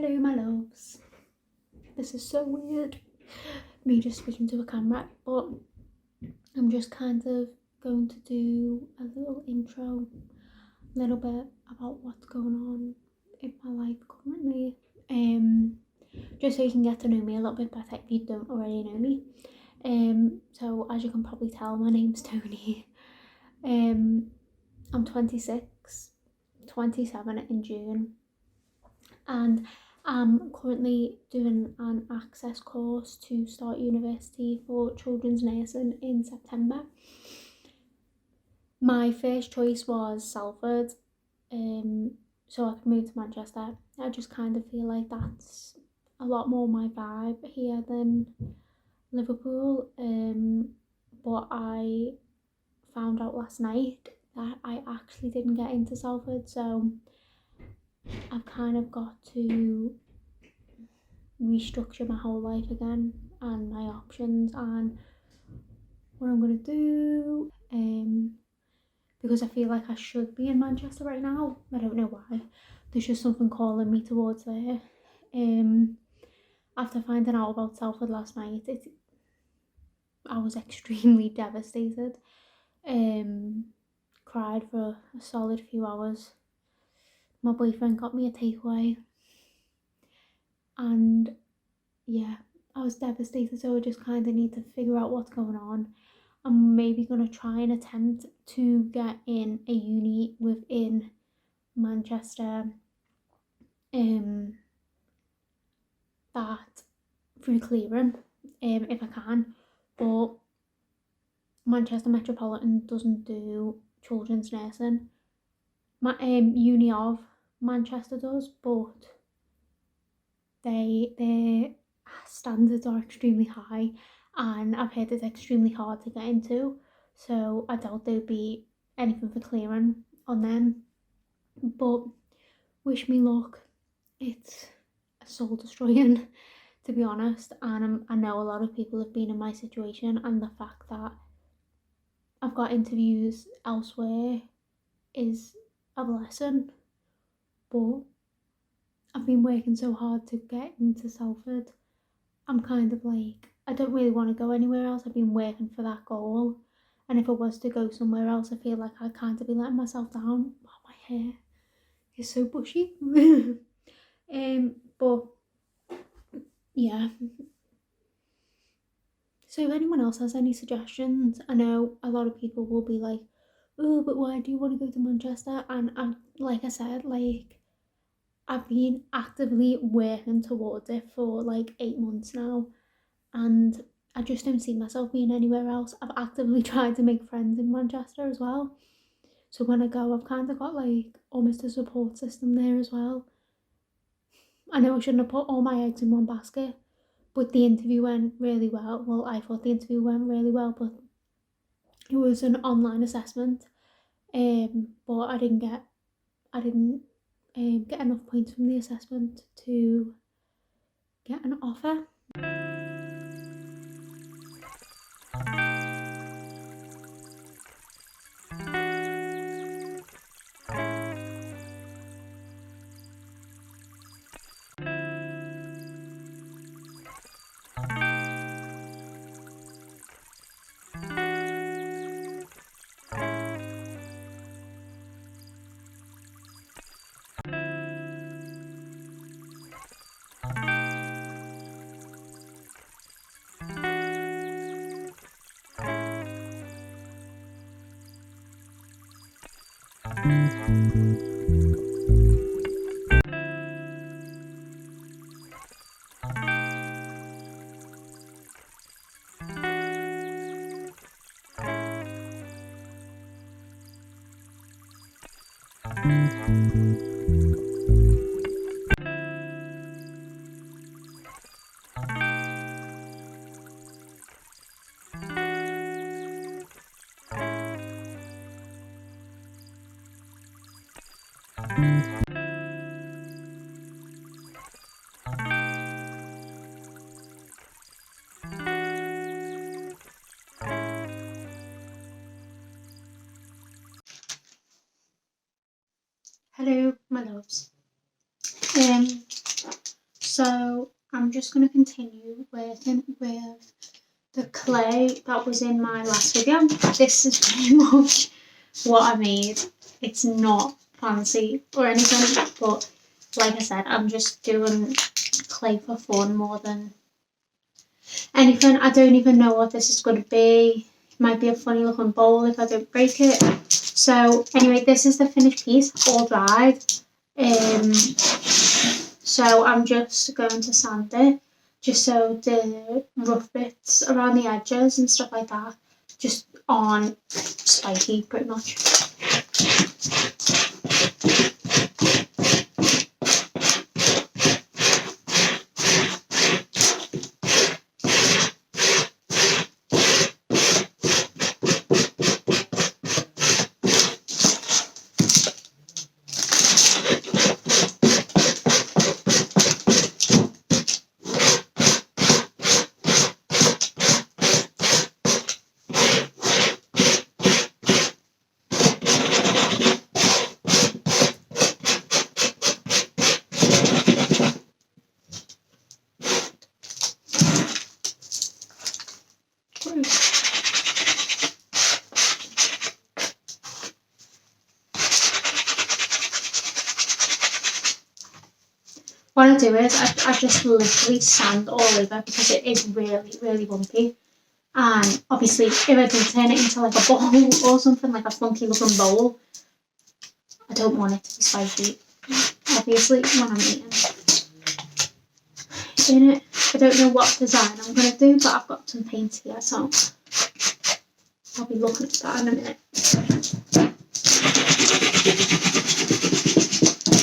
Hello my loves. This is so weird, me just speaking to a camera, but I'm just kind of going to do a little intro, a little bit about what's going on in my life currently, just so you can get to know me a little bit better if you don't already know me. So as you can probably tell, my name's Tony. I'm 26, 27 in June, and I'm currently doing an access course to start university for children's nursing in September. My first choice was Salford, so I could move to Manchester. I just kind of feel like that's a lot more my vibe here than Liverpool, but I found out last night that I actually didn't get into Salford, so I've kind of got to restructure my whole life again and my options and what I'm going to do, because I feel like I should be in Manchester right now. I don't know why, there's just something calling me towards there. After finding out about Salford last night, I was extremely devastated. Cried for a solid few hours. My boyfriend got me a takeaway, and yeah, I was devastated, so I just kind of need to figure out what's going on. I'm maybe going to try and attempt to get in a uni within Manchester, that through clearing, if I can, but Manchester Metropolitan doesn't do children's nursing. My uni of Manchester does, but their standards are extremely high, and I've heard it's extremely hard to get into, so I doubt there'll be anything for clearing on them. But wish me luck. It's soul destroying, to be honest, and I know a lot of people have been in my situation, and the fact that I've got interviews elsewhere is a blessing, but I've been working so hard to get into Salford. I'm kind of like, I don't really want to go anywhere else. I've been working for that goal, and if I was to go somewhere else, I feel like I'd kind of be letting myself down. Oh, my hair is so bushy. But yeah, so if anyone else has any suggestions, I know a lot of people will be like, oh, but why do you want to go to Manchester? And like I said, like, I've been actively working towards it for like 8 months now, and I just don't see myself being anywhere else. I've actively tried to make friends in Manchester as well, so when I go, I've kind of got like almost a support system there as well. I know I shouldn't have put all my eggs in one basket, but the interview went really well. Well, I thought the interview went really well, but it was an online assessment, but I didn't get enough points from the assessment to get an offer. Hello, my loves. just going to continue working with the clay that was in my last video. This is pretty much what I made. It's not fancy or anything, but like I said, I'm just doing clay for fun more than anything. I don't even know what this is going to be. It might be a funny looking bowl if I don't break it. So anyway, this is the finished piece, all dried. So I'm just going to sand it, just so the rough bits around the edges and stuff like that just aren't spiky, pretty much. What I do is I just literally sand all over because it is really, really bumpy. And obviously if I do turn it into like a bowl or something, like a funky looking bowl, I don't want it to be spiky, obviously, when I'm eating in it. I don't know what design I'm going to do, but I've got some paint here, so I'll be looking at that in a minute.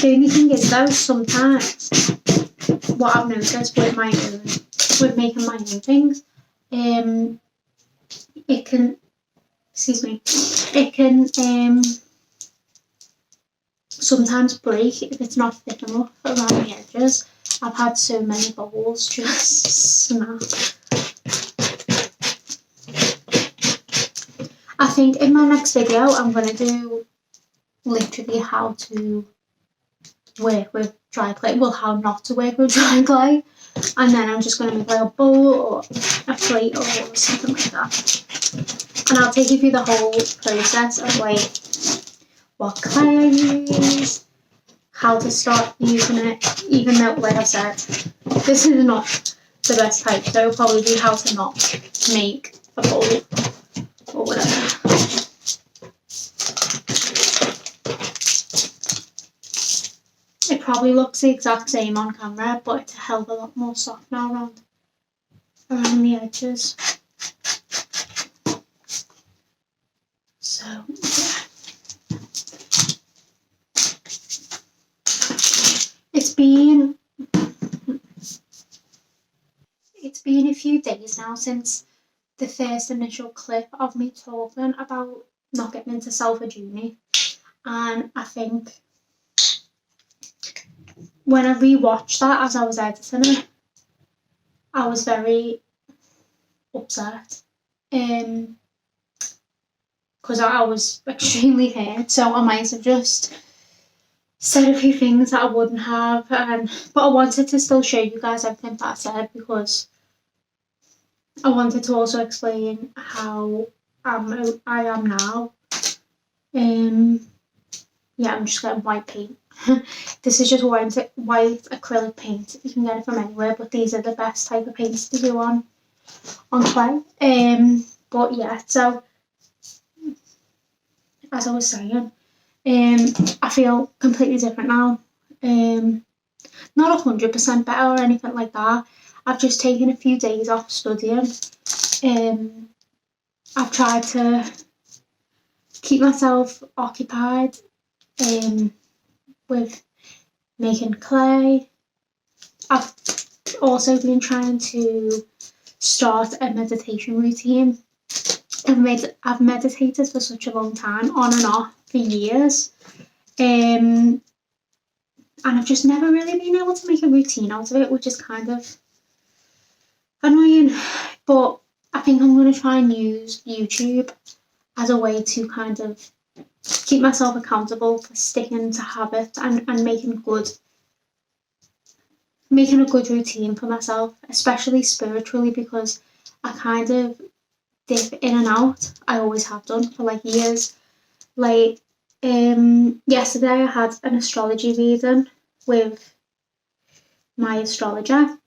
The only thing is though, sometimes what I've noticed with making my own things, it can sometimes break if it's not thick enough around the edges. I've had so many bowls just snap. I think in my next video I'm going to do literally how to work with dry clay, well, how not to work with dry clay, and then I'm just going to make like a bowl or a plate or something like that, and I'll take you through the whole process of like what clay I use, how to start using it, even though, like I said, this is not the best type, so it'll probably be how to not make a bowl or whatever. It probably looks the exact same on camera, but it's a hell of a lot more soft now around the edges. So yeah. It's been a few days now since the first initial clip of me talking about not getting into Salford Uni, and I think when I rewatched that as I was editing it, I was very upset, because I was extremely hurt, so I might have just said a few things that I wouldn't have, but I wanted to still show you guys everything that I said because I wanted to also explain how I am now. Yeah, I'm just getting white paint. This is just white acrylic paint. You can get it from anywhere, but these are the best type of paints to do on clay. But yeah, so as I was saying, I feel completely different now. Not 100% better or anything like that. I've just taken a few days off studying. I've tried to keep myself occupied with making clay. I've also been trying to start a meditation routine. I've meditated for such a long time, on and off for years, and I've just never really been able to make a routine out of it, which is kind of annoying. But I think I'm going to try and use YouTube as a way to kind of keep myself accountable for sticking to habits and making good making a good routine for myself, especially spiritually, because I kind of dip in and out. I always have done for like years. Like yesterday I had an astrology reading with my astrologer,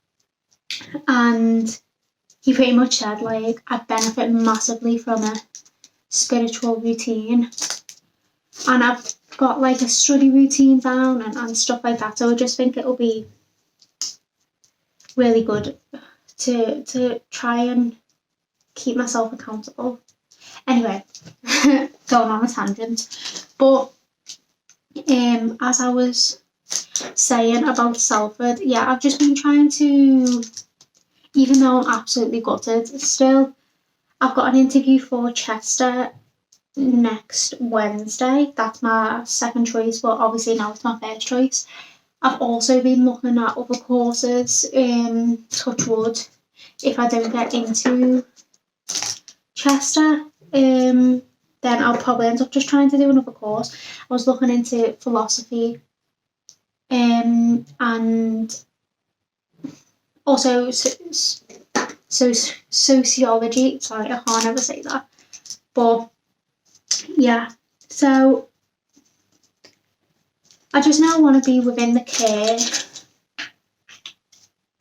and he pretty much said like I benefit massively from a spiritual routine, and I've got like a study routine down and stuff like that, so I just think it'll be really good to try and keep myself accountable. Anyway, going on a tangent, but as I was saying about Salford, yeah, I've just been trying to, even though I'm absolutely gutted still, I've got an interview for Chester next Wednesday. That's my second choice, but obviously now it's my first choice. I've also been looking at other courses, touch wood, if I don't get into Chester, then I'll probably end up just trying to do another course. I was looking into philosophy, and also sociology. Sorry, I can't ever say that. But yeah, so I just now want to be within the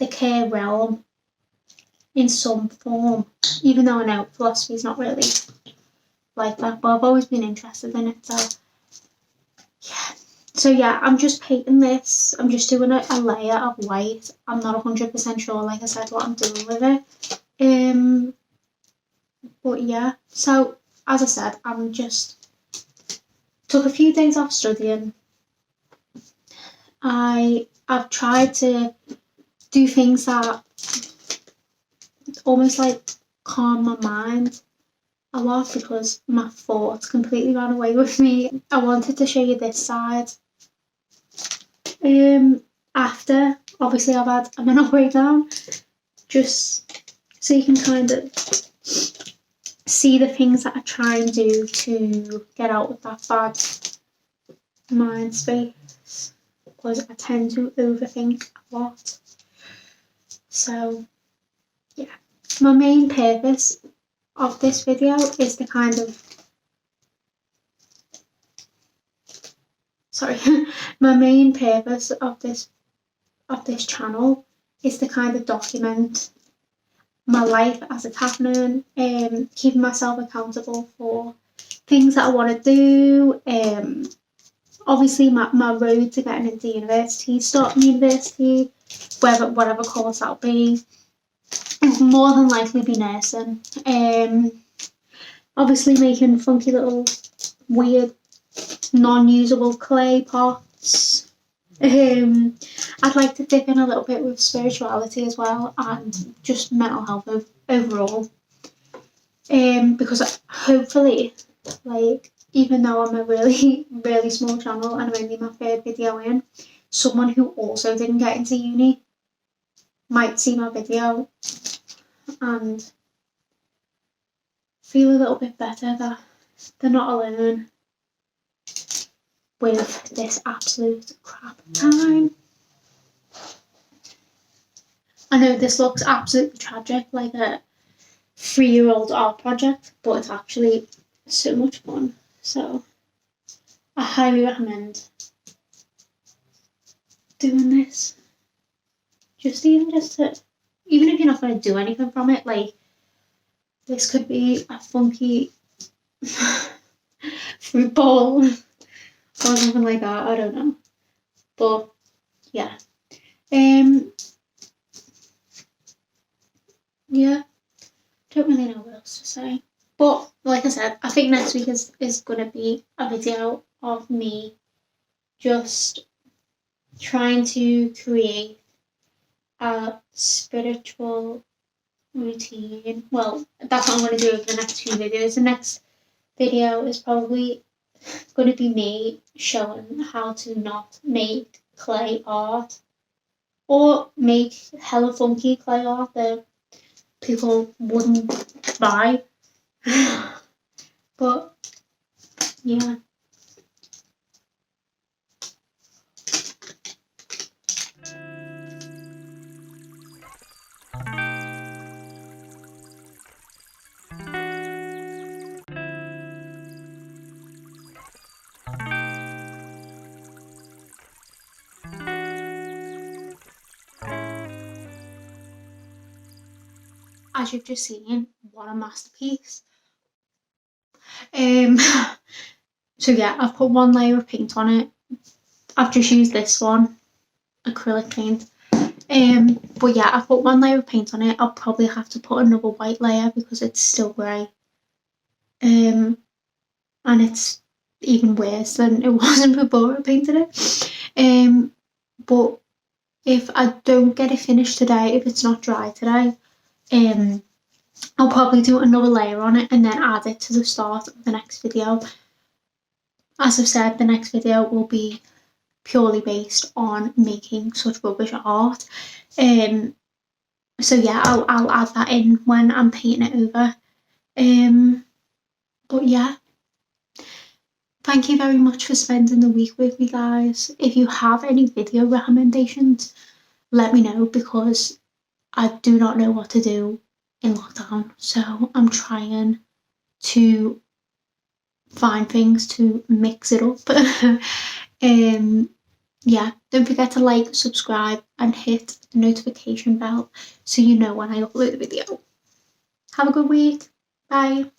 care realm in some form, even though I know philosophy is not really like that, but I've always been interested in it. So yeah, I'm just painting this. I'm just doing a layer of white. I'm not 100% sure, like I said, what I'm doing with it. But yeah, so as I said, I'm just took a few days off studying. I've tried to do things that almost like calm my mind a lot, because my thoughts completely ran away with me. I wanted to show you this side. After obviously I've had a mental breakdown, just so you can kind of see the things that I try and do to get out of that bad mind space, because I tend to overthink a lot. So yeah, my main purpose of this video is to kind of my main purpose of this channel is to kind of document my life as it's happening, keeping myself accountable for things that I want to do. Obviously my road to getting into university, starting university, whatever course that'll be, will more than likely be nursing. Obviously making funky little weird non-usable clay pots. I'd like to dip in a little bit with spirituality as well, and just mental health overall. Because hopefully, like, even though I'm a really, really small channel and I'm only my third video in, someone who also didn't get into uni might see my video and feel a little bit better that they're not alone with this absolute crap time. I know this looks absolutely tragic, like a 3-year-old art project, but it's actually so much fun. So I highly recommend doing this. Even if you're not going to do anything from it, like, this could be a funky fruit bowl or something like that. I don't know, but yeah. Yeah, don't really know what else to say. But like I said, I think next week is going to be a video of me just trying to create a spiritual routine. Well, that's what I'm going to do over the next few videos. The next video is probably going to be me showing how to not make clay art, or make hella funky clay art that people wouldn't buy. But yeah. as you've just seen, what a masterpiece. Um, so yeah, I've put one layer of paint on it. I've just used this one, acrylic paint. But yeah, I've put one layer of paint on it. I'll probably have to put another white layer because it's still grey. And it's even worse than it wasn't before I painted it. But if I don't get it finished today, if it's not dry today, I'll probably do another layer on it and then add it to the start of the next video. As I've said, the next video will be purely based on making such rubbish art. So yeah, I'll add that in when I'm painting it over. But yeah, thank you very much for spending the week with me, guys. If you have any video recommendations, let me know because I do not know what to do in lockdown. So I'm trying to find things to mix it up. Yeah, don't forget to like, subscribe, and hit the notification bell so you know when I upload a video. Have a good week. Bye.